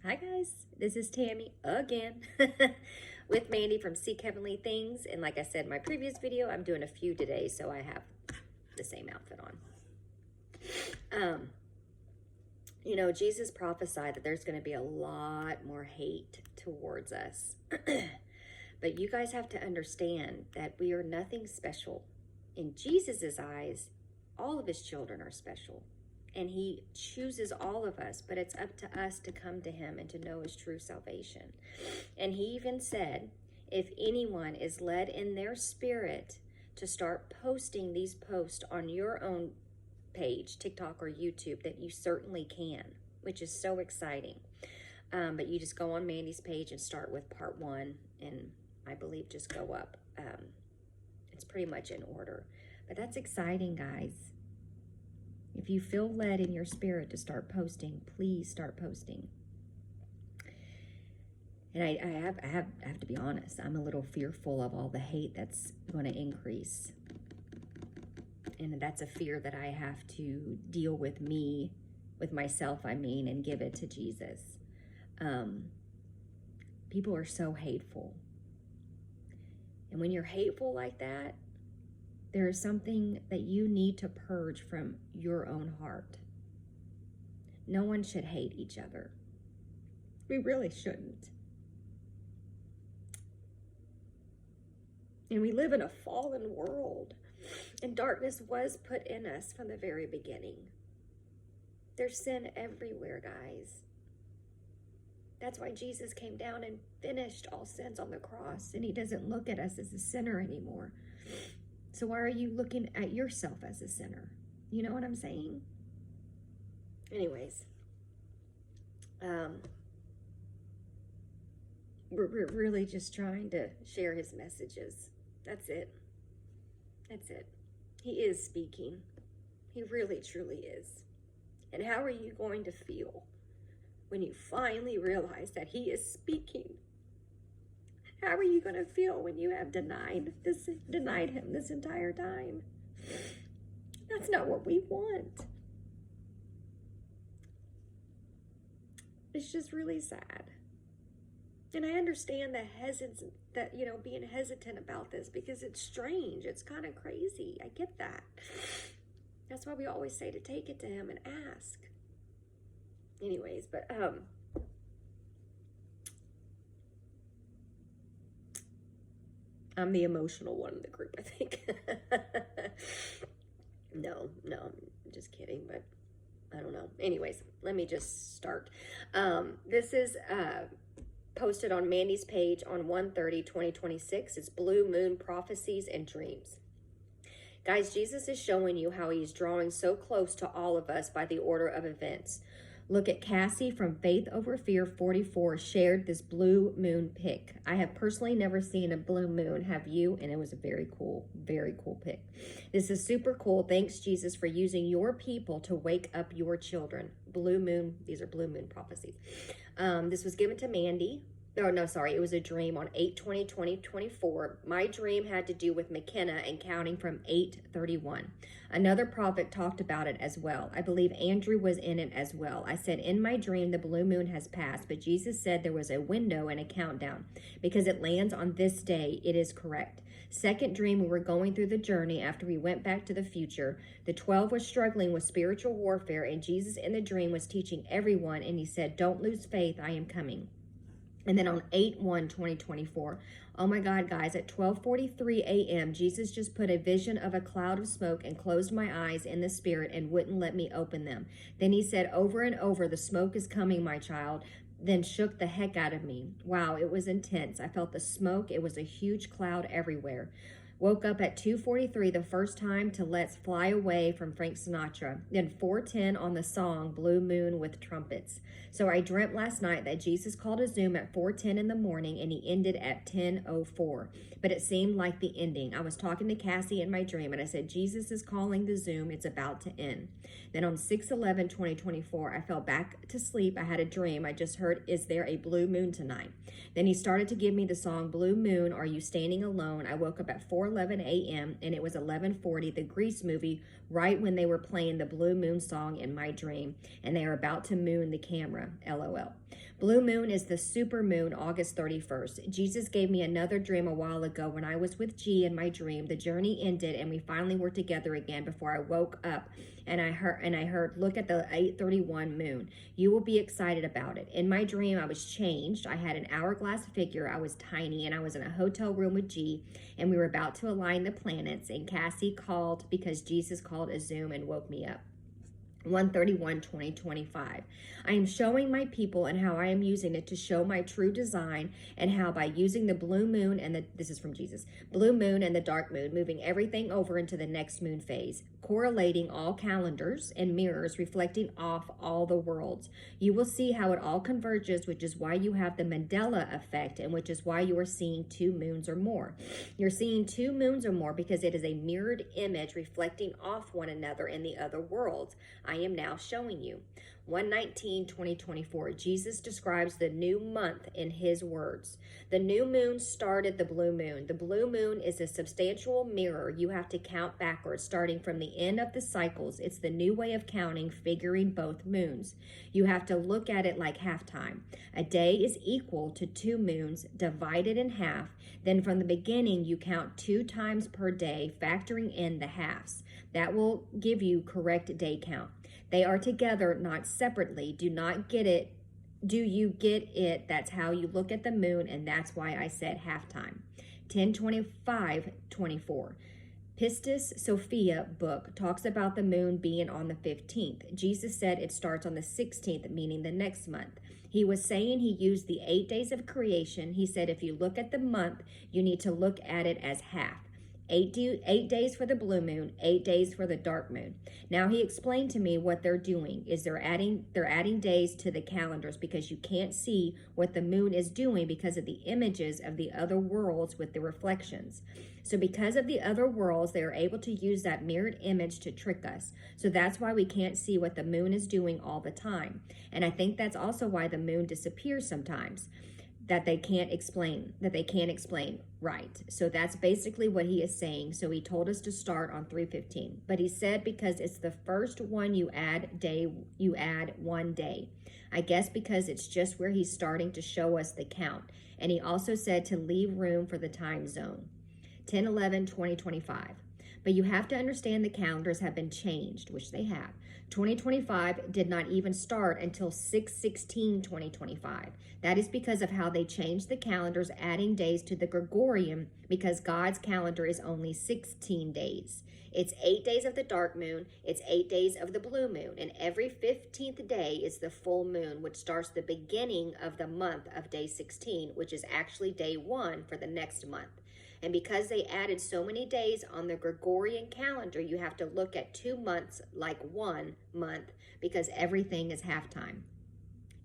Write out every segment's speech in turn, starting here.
Hi guys, this is Tammy again with Mandy from Seek Heavenly Things. And like I said in my previous video, I'm doing a few today, so I have the same outfit on. Jesus prophesied that there's going to be a lot more hate towards us. But you guys have to understand that we are nothing special. In Jesus's eyes, all of his children are special. And he chooses all of us, but it's up to us to come to him and to know his true salvation. And he even said, if anyone is led in their spirit to start posting these posts on your own page, TikTok or YouTube, that you certainly can, which is so exciting. But you just go on Mandy's page and start with part 1, and I believe just go up. It's pretty much in order. But that's exciting, guys. If you feel led in your spirit to start posting, please start posting. And I have to be honest, I'm a little fearful of all the hate that's going to increase. And that's a fear that I have to deal with myself, and give it to Jesus. People are so hateful. And when you're hateful like that, there is something that you need to purge from your own heart. No one should hate each other. We really shouldn't. And we live in a fallen world, and darkness was put in us from the very beginning. There's sin everywhere, guys. That's why Jesus came down and finished all sins on the cross, and he doesn't look at us as a sinner anymore. So why are you looking at yourself as a sinner? You know what I'm saying? Anyways, we're really just trying to share his messages. That's it. That's it. He is speaking. He really, truly is. And how are you going to feel when you finally realize that he is speaking? How are you going to feel when you have denied him this entire time? That's not what we want. It's just really sad. And I understand being hesitant about this, because it's strange. It's kind of crazy. I get that. That's why we always say to take it to him and ask. Anyways, but I'm the emotional one in the group, I think. No, I'm just kidding, but I don't know. Anyways, let me just start. This is posted on Mandy's page on 1/30/2026. It's Blue Moon Prophecies and Dreams. Guys, Jesus is showing you how he's drawing so close to all of us by the order of events. Look at Cassie from Faith Over Fear 44 shared this blue moon pic. I have personally never seen a blue moon, have you? And it was a very cool pic. This is super cool. Thanks, Jesus, for using your people to wake up your children. Blue moon, these are blue moon prophecies. This was given to Mandy. Oh, no, sorry. It was a dream on 8/20/2024. My dream had to do with McKenna and counting from 8:31. Another prophet talked about it as well. I believe Andrew was in it as well. I said, in my dream, the blue moon has passed, but Jesus said there was a window and a countdown. Because it lands on this day, it is correct. Second dream, we were going through the journey after we went back to the future. The 12 was struggling with spiritual warfare, and Jesus in the dream was teaching everyone, and he said, don't lose faith, I am coming. And then on 8/1/2024, oh my God, guys, at 12:43 a.m., Jesus just put a vision of a cloud of smoke and closed my eyes in the spirit and wouldn't let me open them. Then he said over and over, the smoke is coming, my child, then shook the heck out of me. Wow, it was intense. I felt the smoke. It was a huge cloud everywhere. Woke up at 2:43 the first time to Let's Fly Away from Frank Sinatra. Then 4:10 on the song Blue Moon with Trumpets. So I dreamt last night that Jesus called a Zoom at 4:10 in the morning and he ended at 10:04. But it seemed like the ending. I was talking to Cassie in my dream and I said, Jesus is calling the Zoom. It's about to end. Then on 6/11/2024, I fell back to sleep. I had a dream. I just heard, is there a blue moon tonight? Then he started to give me the song Blue Moon, Are You Standing Alone? I woke up at 4:11 a.m. and it was 11:40, the Grease movie, right when they were playing the Blue Moon song in my dream, and they are about to moon the camera, LOL. Blue moon is the super moon, August 31st. Jesus gave me another dream a while ago when I was with G in my dream. The journey ended and we finally were together again before I woke up and I heard look at the 831 moon. You will be excited about it. In my dream, I was changed. I had an hourglass figure. I was tiny and I was in a hotel room with G and we were about to align the planets and Cassie called because Jesus called a Zoom and woke me up. 1/31/2025. I am showing my people and how I am using it to show my true design and how by using the blue moon and this is from Jesus, blue moon and the dark moon, moving everything over into the next moon phase, correlating all calendars and mirrors, reflecting off all the worlds. You will see how it all converges, which is why you have the Mandela effect and which is why you are seeing two moons or more. You're seeing two moons or more because it is a mirrored image reflecting off one another in the other worlds. I am now showing you. 1/19/2024. Jesus describes the new month in his words. The new moon started the blue moon. The blue moon is a substantial mirror. You have to count backwards, starting from the end of the cycles. It's the new way of counting, figuring both moons. You have to look at it like halftime. A day is equal to two moons divided in half. Then from the beginning, you count 2 times per day, factoring in the halves. That will give you correct day count. They are together, not separately. Do not get it. Do you get it? That's how you look at the moon, and that's why I said halftime. 10/25/24. Pistis Sophia book talks about the moon being on the 15th. Jesus said it starts on the 16th, meaning the next month. He was saying he used the 8 days of creation. He said if you look at the month, you need to look at it as half. 8 days for the blue moon, 8 days for the dark moon. Now he explained to me what they're doing is they're adding days to the calendars because you can't see what the moon is doing because of the images of the other worlds with the reflections. So because of the other worlds, they are able to use that mirrored image to trick us. So that's why we can't see what the moon is doing all the time. And I think that's also why the moon disappears sometimes. That they can't explain right. So that's basically what he is saying. So he told us to start on 3/15. But he said because it's the first one you add 1 day. I guess because it's just where he's starting to show us the count. And he also said to leave room for the time zone. 10/11/2025. But you have to understand the calendars have been changed, which they have. 2025 did not even start until 6/16/2025. That is because of how they changed the calendars, adding days to the Gregorian, because God's calendar is only 16 days. It's 8 days of the dark moon, it's 8 days of the blue moon, and every 15th day is the full moon, which starts the beginning of the month of day 16, which is actually day 1 for the next month. And because they added so many days on the Gregorian calendar, you have to look at 2 months like 1 month because everything is halftime.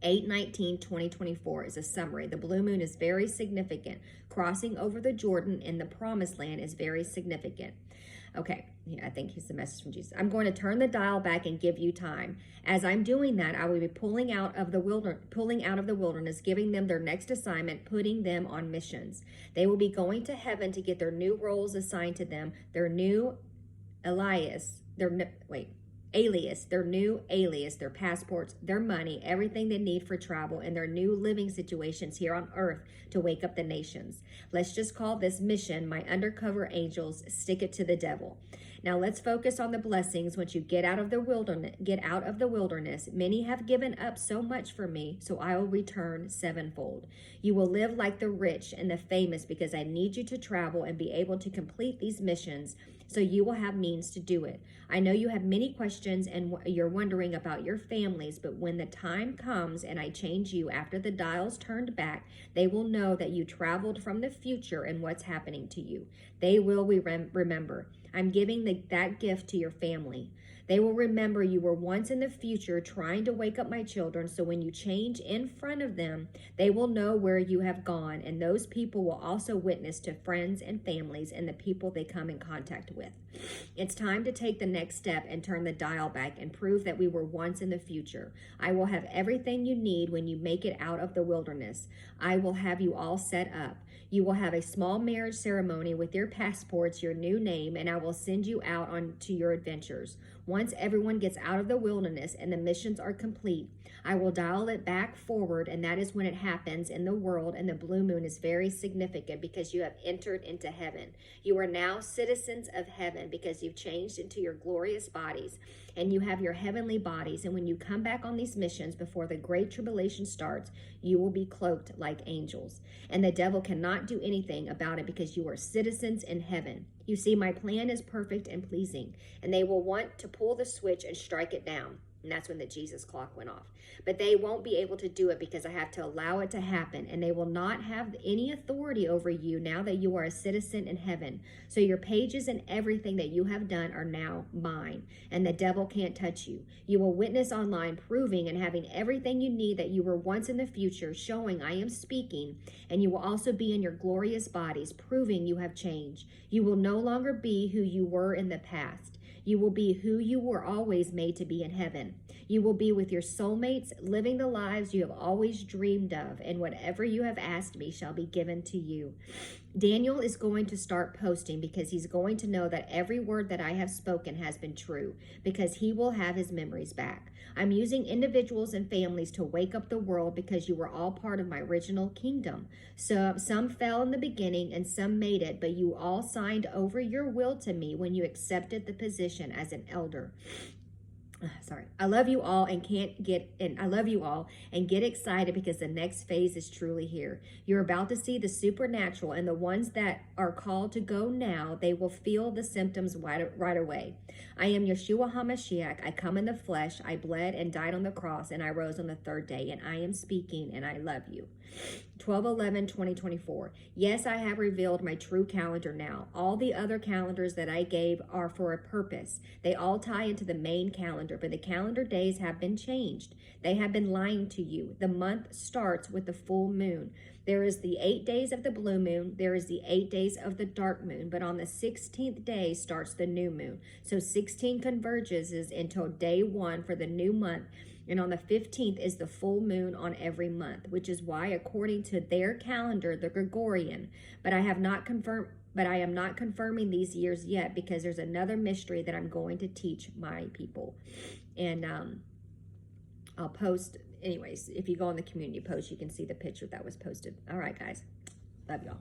8/19/2024 is a summary. The blue moon is very significant. Crossing over the Jordan in the promised land is very significant. Okay, yeah, I think he's the message from Jesus. I'm going to turn the dial back and give you time. As I'm doing that, I will be pulling out of the wilderness, giving them their next assignment, putting them on missions. They will be going to heaven to get their new roles assigned to them, their new alias, their new alias, their passports, their money, everything they need for travel, and their new living situations here on earth to wake up the nations. Let's just call this mission, my undercover angels, stick it to the devil. Now let's focus on the blessings once you get out of the wilderness. Many have given up so much for me, so I will return sevenfold. You will live like the rich and the famous because I need you to travel and be able to complete these missions so you will have means to do it. I know you have many questions and you're wondering about your families, but when the time comes and I change you after the dials turned back, they will know that you traveled from the future and what's happening to you. They will remember. I'm giving that gift to your family. They will remember you were once in the future trying to wake up my children, so when you change in front of them, they will know where you have gone, and those people will also witness to friends and families and the people they come in contact with. It's time to take the next step and turn the dial back and prove that we were once in the future. I will have everything you need when you make it out of the wilderness. I will have you all set up. You will have a small marriage ceremony with your passports, your new name, and I will send you out on to your adventures. Once everyone gets out of the wilderness and the missions are complete, I will dial it back forward, and that is when it happens in the world. And the blue moon is very significant because you have entered into heaven. You are now citizens of heaven because you've changed into your glorious bodies, and you have your heavenly bodies. And when you come back on these missions before the great tribulation starts, you will be cloaked like angels. And the devil cannot do anything about it because you are citizens in heaven. You see, my plan is perfect and pleasing, and they will want to pull the switch and strike it down. And that's when the Jesus clock went off. But they won't be able to do it because I have to allow it to happen. And they will not have any authority over you now that you are a citizen in heaven. So your pages and everything that you have done are now mine. And the devil can't touch you. You will witness online, proving and having everything you need that you were once in the future, showing I am speaking. And you will also be in your glorious bodies, proving you have changed. You will no longer be who you were in the past. You will be who you were always made to be in heaven. You will be with your soulmates, living the lives you have always dreamed of, and whatever you have asked me shall be given to you. Daniel is going to start posting because he's going to know that every word that I have spoken has been true, because he will have his memories back. I'm using individuals and families to wake up the world because you were all part of my original kingdom. So some fell in the beginning and some made it, but you all signed over your will to me when you accepted the position as an elder. I love you all and get excited because the next phase is truly here. You're about to see the supernatural, and the ones that are called to go now, they will feel the symptoms right away. I am Yeshua HaMashiach. I come in the flesh. I bled and died on the cross, and I rose on the third day, and I am speaking, and I love you. 12/11/2024. Yes, I have revealed my true calendar now. All the other calendars that I gave are for a purpose. They all tie into the main calendar, but the calendar days have been changed. They have been lying to you. The month starts with the full moon. There is the 8 days of the blue moon. There is the 8 days of the dark moon. But on the 16th day starts the new moon. So 16 converges until day 1 for the new month. And on the 15th is the full moon on every month, which is why, according to their calendar, the Gregorian, but I am not confirming these years yet because there's another mystery that I'm going to teach my people. And I'll post, anyways, if you go on the community post, you can see the picture that was posted. All right, guys. Love y'all.